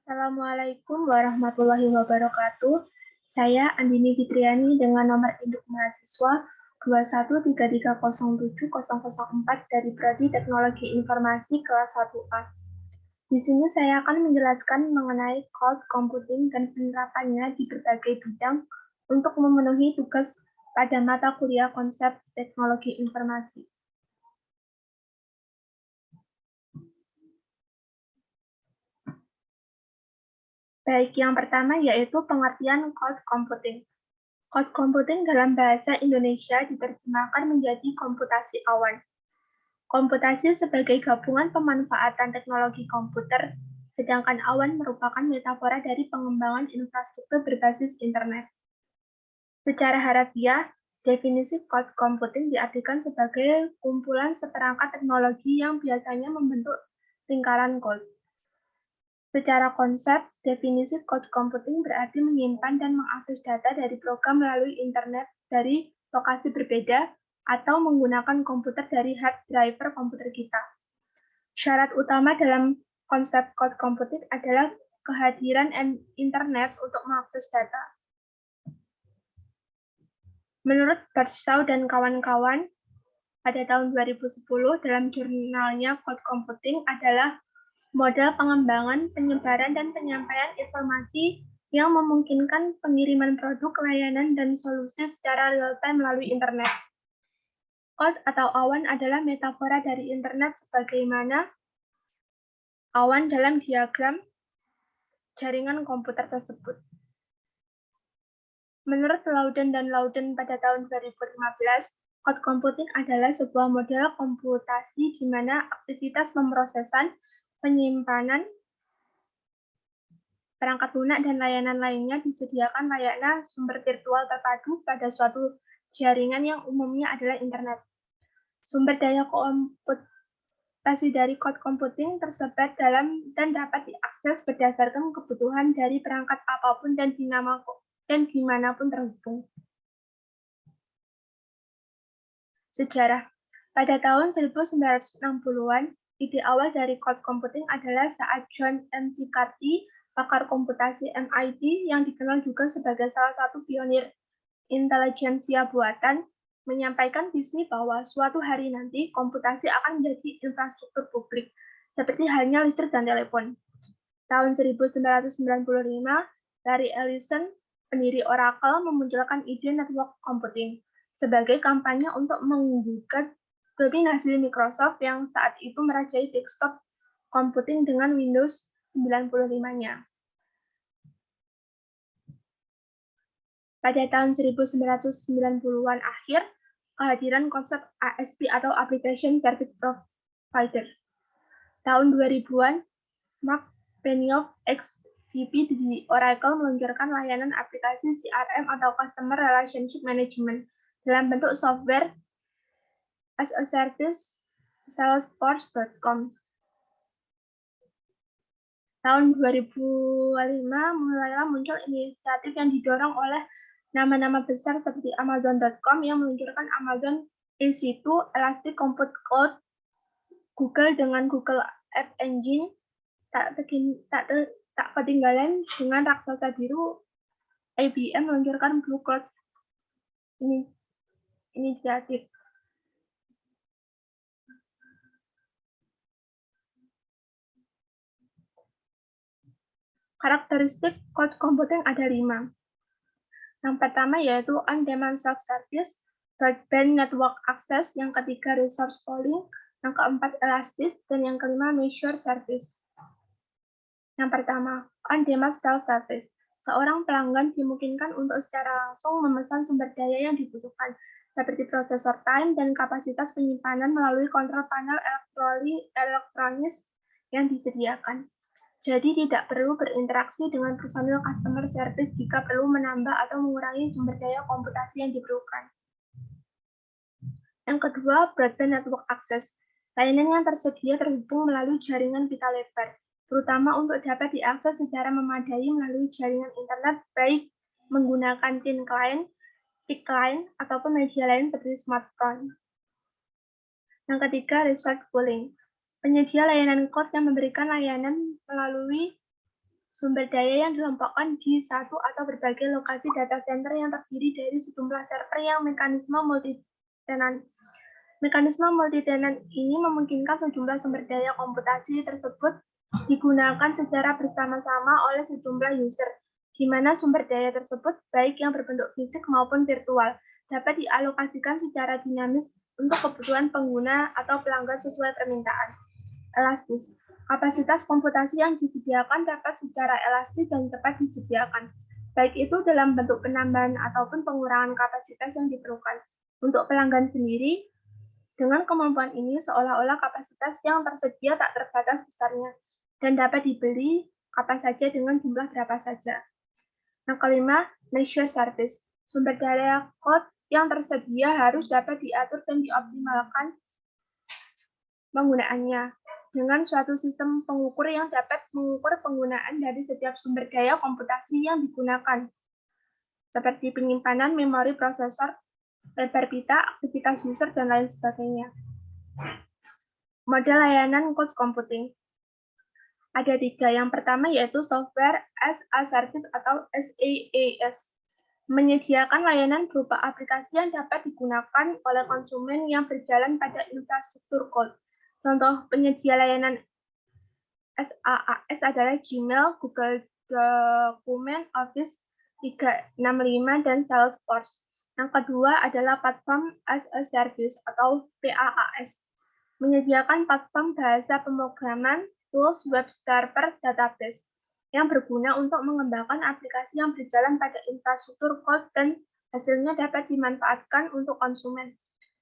Assalamualaikum warahmatullahi wabarakatuh. Saya Andini Fitriani dengan nomor induk mahasiswa 213307004 dari Prodi Teknologi Informasi kelas 1A. Di sini saya akan menjelaskan mengenai cloud computing dan penerapannya di berbagai bidang untuk memenuhi tugas pada mata kuliah konsep teknologi informasi. Baik, yang pertama yaitu pengertian cloud computing. Cloud computing dalam bahasa Indonesia diterjemahkan menjadi komputasi awan. Komputasi sebagai gabungan pemanfaatan teknologi komputer, sedangkan awan merupakan metafora dari pengembangan infrastruktur berbasis internet. Secara harafiah, definisi cloud computing diartikan sebagai kumpulan seperangkat teknologi yang biasanya membentuk lingkaran cloud. Secara konsep, definisi cloud computing berarti menyimpan dan mengakses data dari program melalui internet dari lokasi berbeda atau menggunakan komputer dari hard drive komputer kita. Syarat utama dalam konsep cloud computing adalah kehadiran internet untuk mengakses data. Menurut Birdsall dan kawan-kawan, pada tahun 2010 dalam jurnalnya Cloud Computing adalah model pengembangan, penyebaran, dan penyampaian informasi yang memungkinkan pengiriman produk, layanan, dan solusi secara real-time melalui internet. Cloud atau awan adalah metafora dari internet sebagaimana awan dalam diagram jaringan komputer tersebut. Menurut Loudon dan Loudon pada tahun 2015, cloud computing adalah sebuah model komputasi di mana aktivitas pemrosesan, penyimpanan, perangkat lunak, dan layanan lainnya disediakan layaknya sumber virtual terpadu pada suatu jaringan yang umumnya adalah internet. Sumber daya komputasi dari cloud computing tersebar dalam dan dapat diakses berdasarkan kebutuhan dari perangkat apapun dan dimanapun terhubung. Sejarah. Pada tahun 1960-an, ide awal dari cloud computing adalah saat John McCarthy, pakar komputasi MIT yang dikenal juga sebagai salah satu pionir intelijensia buatan, menyampaikan visi bahwa suatu hari nanti komputasi akan menjadi infrastruktur publik, seperti halnya listrik dan telepon. Tahun 1995, Larry Ellison, pendiri Oracle, memunculkan ide network computing sebagai kampanye untuk menggugat dominasi Microsoft yang saat itu merajai desktop computing dengan Windows 95-nya. Pada tahun 1990-an akhir, kehadiran konsep ASP atau Application Service Provider. Tahun 2000-an, Mark Benioff, ex-VP di Oracle, meluncurkan layanan aplikasi CRM atau Customer Relationship Management dalam bentuk software as a service Salesforce.com. Tahun 2005 mulailah muncul inisiatif yang didorong oleh nama-nama besar seperti Amazon.com yang meluncurkan Amazon EC2, Elastic Compute Cloud, Google dengan Google App Engine, tak ketinggalan dengan raksasa biru IBM meluncurkan Blue Cloud inisiatif. Karakteristik cloud computing ada 5. Yang pertama yaitu on-demand self-service, broadband network access, yang ketiga resource pooling, yang keempat elastis, dan yang kelima measure service. Yang pertama, on-demand self-service. Seorang pelanggan dimungkinkan untuk secara langsung memesan sumber daya yang dibutuhkan, seperti prosesor time dan kapasitas penyimpanan melalui kontrol panel elektronis yang disediakan. Jadi tidak perlu berinteraksi dengan personil customer service jika perlu menambah atau mengurangi sumber daya komputasi yang diperlukan. Yang kedua, broadband network access. Layanan yang tersedia terhubung melalui jaringan pita lebar, terutama untuk dapat diakses secara memadai melalui jaringan internet, baik menggunakan thin client, thick client, ataupun media lain seperti smartphone. Yang ketiga, resource pooling. Penyedia layanan cloud yang memberikan layanan melalui Sumber daya yang dikelompokkan di satu atau berbagai lokasi data center yang terdiri dari sejumlah server yang mekanisme multi-tenant. Mekanisme multi-tenant ini memungkinkan sejumlah sumber daya komputasi tersebut digunakan secara bersama-sama oleh sejumlah user, di mana sumber daya tersebut, baik yang berbentuk fisik maupun virtual, dapat dialokasikan secara dinamis untuk kebutuhan pengguna atau pelanggan sesuai permintaan. Elastis. Kapasitas komputasi yang disediakan dapat secara elastis dan cepat disediakan, baik itu dalam bentuk penambahan ataupun pengurangan kapasitas yang diperlukan. Untuk pelanggan sendiri, dengan kemampuan ini seolah-olah kapasitas yang tersedia tak terbatas besarnya dan dapat dibeli kapan saja dengan jumlah berapa saja. Yang kelima, measure service. Sumber daya code yang tersedia harus dapat diatur dan dioptimalkan penggunaannya dengan suatu sistem pengukur yang dapat mengukur penggunaan dari setiap sumber daya komputasi yang digunakan, seperti penyimpanan, memori, prosesor, lebar pita, aktivitas user, dan lain sebagainya. Model layanan cloud computing. Ada 3. Yang pertama yaitu Software as a Service atau SaaS. Menyediakan layanan berupa aplikasi yang dapat digunakan oleh konsumen yang berjalan pada infrastruktur cloud. Contoh penyedia layanan SaaS adalah Gmail, Google Document, Office 365, dan Salesforce. Yang kedua adalah Platform as a Service atau PaaS. Menyediakan platform bahasa pemrograman, tools, web server, database yang berguna untuk mengembangkan aplikasi yang berjalan pada infrastruktur cloud dan hasilnya dapat dimanfaatkan untuk konsumen.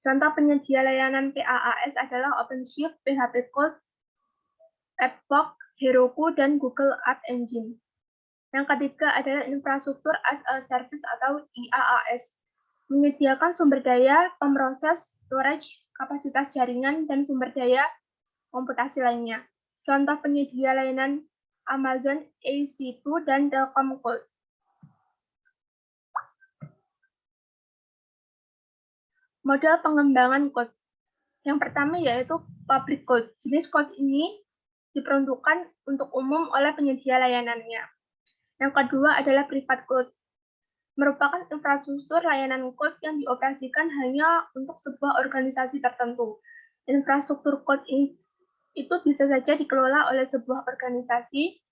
Contoh penyedia layanan PaaS adalah OpenShift, PHP Code, Epoch, Heroku, dan Google App Engine. Yang ketiga adalah infrastruktur as a service atau IaaS. Menyediakan sumber daya, pemroses, storage, kapasitas jaringan, dan sumber daya komputasi lainnya. Contoh penyedia layanan Amazon EC2 dan Telkom Cloud. Model pengembangan code. Yang pertama yaitu public code. Jenis code ini diperuntukkan untuk umum oleh penyedia layanannya. Yang kedua adalah private code. Merupakan infrastruktur layanan code yang dioperasikan hanya untuk sebuah organisasi tertentu. Infrastruktur code ini itu bisa saja dikelola oleh sebuah organisasi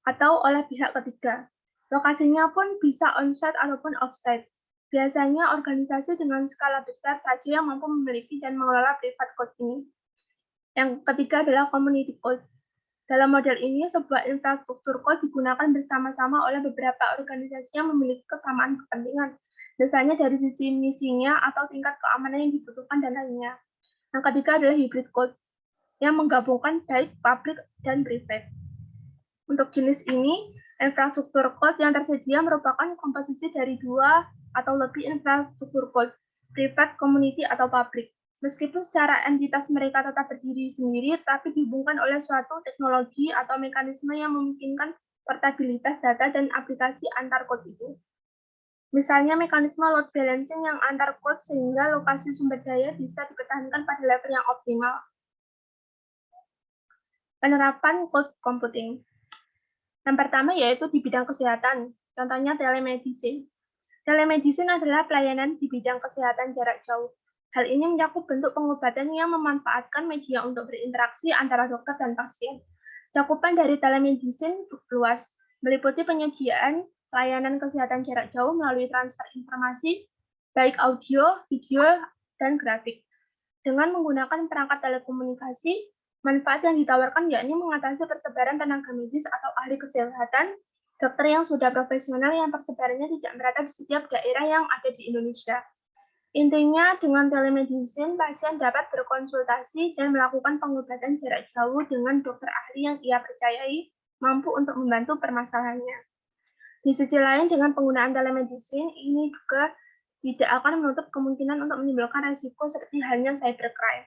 atau oleh pihak ketiga. Lokasinya pun bisa on-site ataupun off-site. Biasanya organisasi dengan skala besar saja yang mampu memiliki dan mengelola private code ini. Yang ketiga adalah community code. Dalam model ini, sebuah infrastruktur code digunakan bersama-sama oleh beberapa organisasi yang memiliki kesamaan kepentingan, misalnya dari sisi misinya atau tingkat keamanan yang dibutuhkan dan lainnya. Yang ketiga adalah hybrid code, yang menggabungkan baik public dan private. Untuk jenis ini, infrastruktur code yang tersedia merupakan komposisi dari 2 atau lebih infrastruktur code, private, community, atau public. Meskipun secara entitas mereka tetap berdiri sendiri, tapi dihubungkan oleh suatu teknologi atau mekanisme yang memungkinkan portabilitas data dan aplikasi antar code itu. Misalnya mekanisme load balancing yang antar code sehingga lokasi sumber daya bisa dipertahankan pada level yang optimal. Penerapan cloud computing. Yang pertama yaitu di bidang kesehatan, contohnya telemedicine. Telemedicine adalah pelayanan di bidang kesehatan jarak jauh. Hal ini mencakup bentuk pengobatan yang memanfaatkan media untuk berinteraksi antara dokter dan pasien. Cakupan dari telemedicine luas, meliputi penyediaan layanan kesehatan jarak jauh melalui transfer informasi, baik audio, video, dan grafik. Dengan menggunakan perangkat telekomunikasi, manfaat yang ditawarkan yakni mengatasi persebaran tenaga medis atau ahli kesehatan, dokter yang sudah profesional yang persebarannya tidak merata di setiap daerah yang ada di Indonesia. Intinya, dengan telemedicine, pasien dapat berkonsultasi dan melakukan pengobatan jarak jauh dengan dokter ahli yang ia percayai mampu untuk membantu permasalahannya. Di sisi lain, dengan penggunaan telemedicine, ini juga tidak akan menutup kemungkinan untuk menimbulkan risiko seperti halnya cybercrime.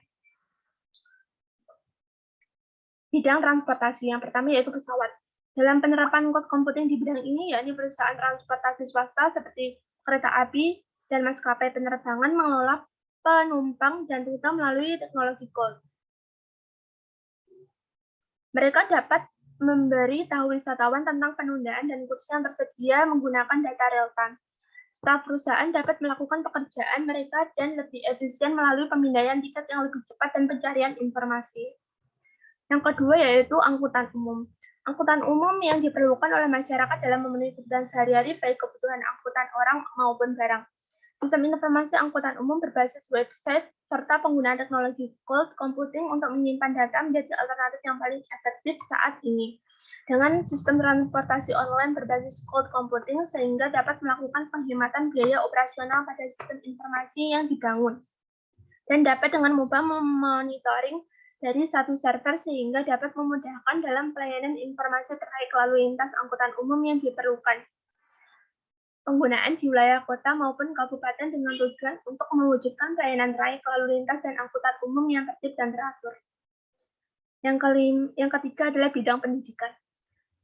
Bidang transportasi yang pertama yaitu pesawat. Dalam penerapan cloud computing di bidang ini, yakni perusahaan transportasi swasta seperti kereta api dan maskapai penerbangan mengelola penumpang dan rute melalui teknologi cloud. Mereka dapat memberi tahu wisatawan tentang penundaan dan kursi yang tersedia menggunakan data real-time. Staf perusahaan dapat melakukan pekerjaan mereka dan lebih efisien melalui pemindaian tiket yang lebih cepat dan pencarian informasi. Yang kedua yaitu angkutan umum. Angkutan umum yang diperlukan oleh masyarakat dalam memenuhi kebutuhan sehari-hari, baik kebutuhan angkutan orang maupun barang. Sistem informasi angkutan umum berbasis website serta penggunaan teknologi cloud computing untuk menyimpan data menjadi alternatif yang paling efektif saat ini. Dengan sistem transportasi online berbasis cloud computing sehingga dapat melakukan penghematan biaya operasional pada sistem informasi yang dibangun dan dapat dengan mudah memonitoring dari satu server sehingga dapat memudahkan dalam pelayanan informasi terkait lalu lintas angkutan umum yang diperlukan. Penggunaan di wilayah kota maupun kabupaten dengan tujuan untuk mewujudkan pelayanan trayek lalu lintas dan angkutan umum yang tertib dan teratur. Yang ketiga adalah bidang pendidikan.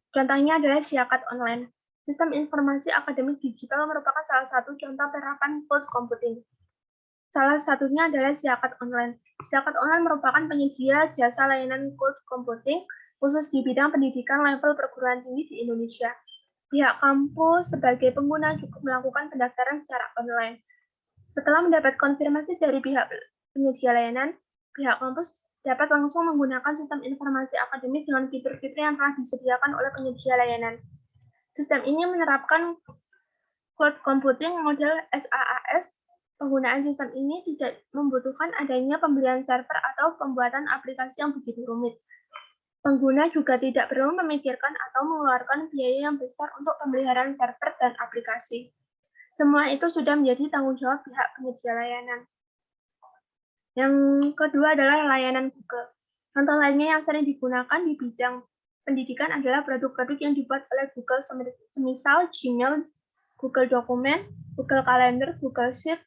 Contohnya adalah Siakat Online. Sistem informasi akademik digital merupakan salah satu contoh penerapan cloud computing. Salah satunya adalah Siakat Online. Siakat Online merupakan penyedia jasa layanan cloud computing khusus di bidang pendidikan level perguruan tinggi di Indonesia. Pihak kampus sebagai pengguna cukup melakukan pendaftaran secara online. Setelah mendapat konfirmasi dari pihak penyedia layanan, pihak kampus dapat langsung menggunakan sistem informasi akademik dengan fitur-fitur yang telah disediakan oleh penyedia layanan. Sistem ini menerapkan cloud computing model SaaS. Penggunaan sistem ini tidak membutuhkan adanya pembelian server atau pembuatan aplikasi yang begitu rumit. Pengguna juga tidak perlu memikirkan atau mengeluarkan biaya yang besar untuk pemeliharaan server dan aplikasi. Semua itu sudah menjadi tanggung jawab pihak penyedia layanan. Yang kedua adalah layanan Google. Contoh lainnya yang sering digunakan di bidang pendidikan adalah produk-produk yang dibuat oleh Google semisal Gmail, Google Dokumen, Google Calendar, Google Sheet,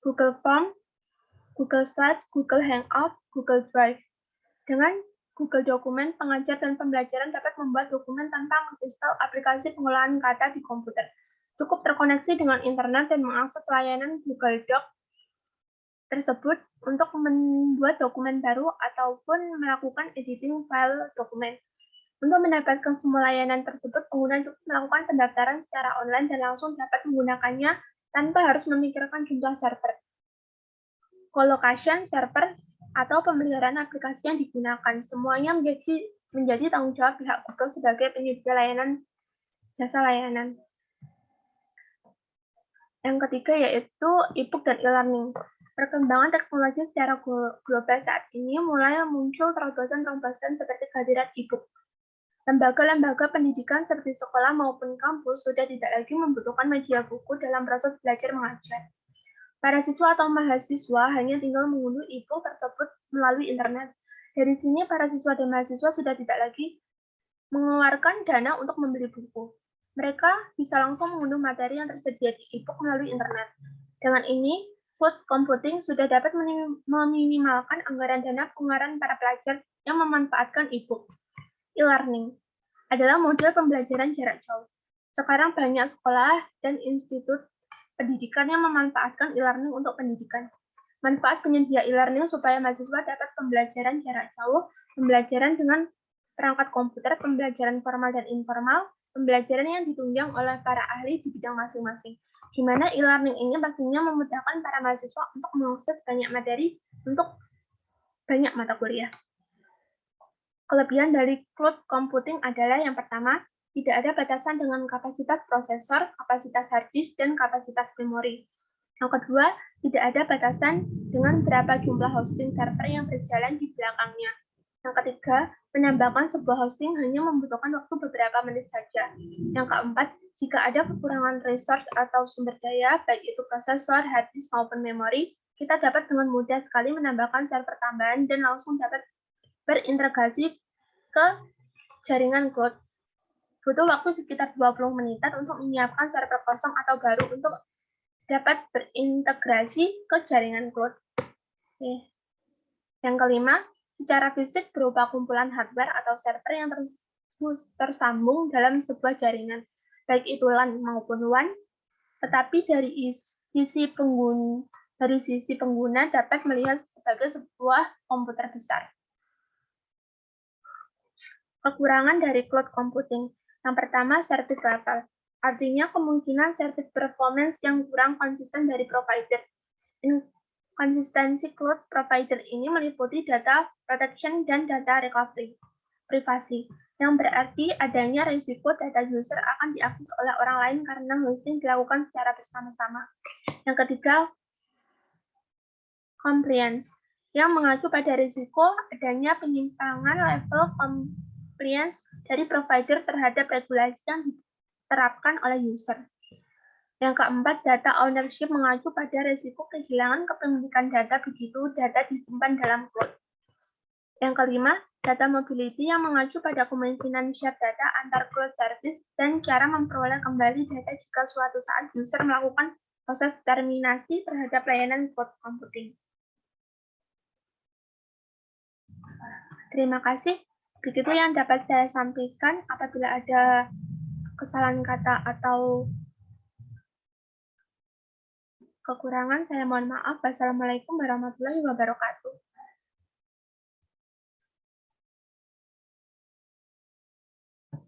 Google Form, Google Slides, Google Hangout, Google Drive. Dengan Google Dokumen, pengajar dan pembelajaran dapat membuat dokumen tanpa menginstal aplikasi pengolahan kata di komputer. Cukup terkoneksi dengan internet dan mengakses layanan Google Doc tersebut untuk membuat dokumen baru ataupun melakukan editing file dokumen. Untuk mendapatkan semua layanan tersebut, pengguna cukup melakukan pendaftaran secara online dan langsung dapat menggunakannya tanpa harus memikirkan jumlah server, colocation server, atau pemeliharaan aplikasi yang digunakan. Semuanya menjadi tanggung jawab pihak Google sebagai penyedia layanan jasa layanan. Yang ketiga yaitu e-book dan e-learning. Perkembangan teknologi secara global saat ini mulai muncul terobosan-terobosan seperti kehadiran e-book. Lembaga-lembaga pendidikan seperti sekolah maupun kampus sudah tidak lagi membutuhkan media buku dalam proses belajar mengajar. Para siswa atau mahasiswa hanya tinggal mengunduh e-book tersebut melalui internet. Dari sini, para siswa dan mahasiswa sudah tidak lagi mengeluarkan dana untuk membeli buku. Mereka bisa langsung mengunduh materi yang tersedia di e-book melalui internet. Dengan ini, cloud computing sudah dapat meminimalkan anggaran dana pengeluaran para pelajar yang memanfaatkan e-book. E-learning adalah model pembelajaran jarak jauh. Sekarang banyak sekolah dan institut pendidikan yang memanfaatkan e-learning untuk pendidikan. Manfaat penyedia e-learning supaya mahasiswa dapat pembelajaran jarak jauh, pembelajaran dengan perangkat komputer, pembelajaran formal dan informal, pembelajaran yang ditunjang oleh para ahli di bidang masing-masing. Di mana e-learning ini pastinya memudahkan para mahasiswa untuk mengakses banyak materi untuk banyak mata kuliah. Kelebihan dari cloud computing adalah yang pertama, tidak ada batasan dengan kapasitas prosesor, kapasitas hard disk, dan kapasitas memori. Yang kedua, tidak ada batasan dengan berapa jumlah hosting server yang berjalan di belakangnya. Yang ketiga, menambahkan sebuah hosting hanya membutuhkan waktu beberapa menit saja. Yang keempat, jika ada kekurangan resource atau sumber daya, baik itu prosesor, hard disk, maupun memori, kita dapat dengan mudah sekali menambahkan server tambahan dan langsung dapat berintegrasi ke jaringan cloud. Butuh waktu sekitar 20 menitan untuk menyiapkan server kosong atau baru untuk dapat berintegrasi ke jaringan cloud. Yang kelima, secara fisik berupa kumpulan hardware atau server yang tersambung dalam sebuah jaringan, baik itu LAN maupun WAN, tetapi dari sisi pengguna dapat melihat sebagai sebuah komputer besar. Kekurangan dari cloud computing. Yang pertama, service level. Artinya kemungkinan service performance yang kurang konsisten dari provider. Konsistensi cloud provider ini meliputi data protection dan data recovery privasi, yang berarti adanya risiko data user akan diakses oleh orang lain karena hosting dilakukan secara bersama-sama. Yang ketiga, compliance, yang mengacu pada risiko adanya penyimpangan level compliance dari provider terhadap regulasi yang diterapkan oleh user. Yang keempat, data ownership mengacu pada risiko kehilangan kepemilikan data begitu data disimpan dalam cloud. Yang kelima, data mobility yang mengacu pada kemungkinan share data antar cloud service dan cara memperoleh kembali data jika suatu saat user melakukan proses terminasi terhadap layanan cloud computing. Terima kasih. Begitu yang dapat saya sampaikan. Apabila ada kesalahan kata atau kekurangan, saya mohon maaf. Wassalamualaikum warahmatullahi wabarakatuh.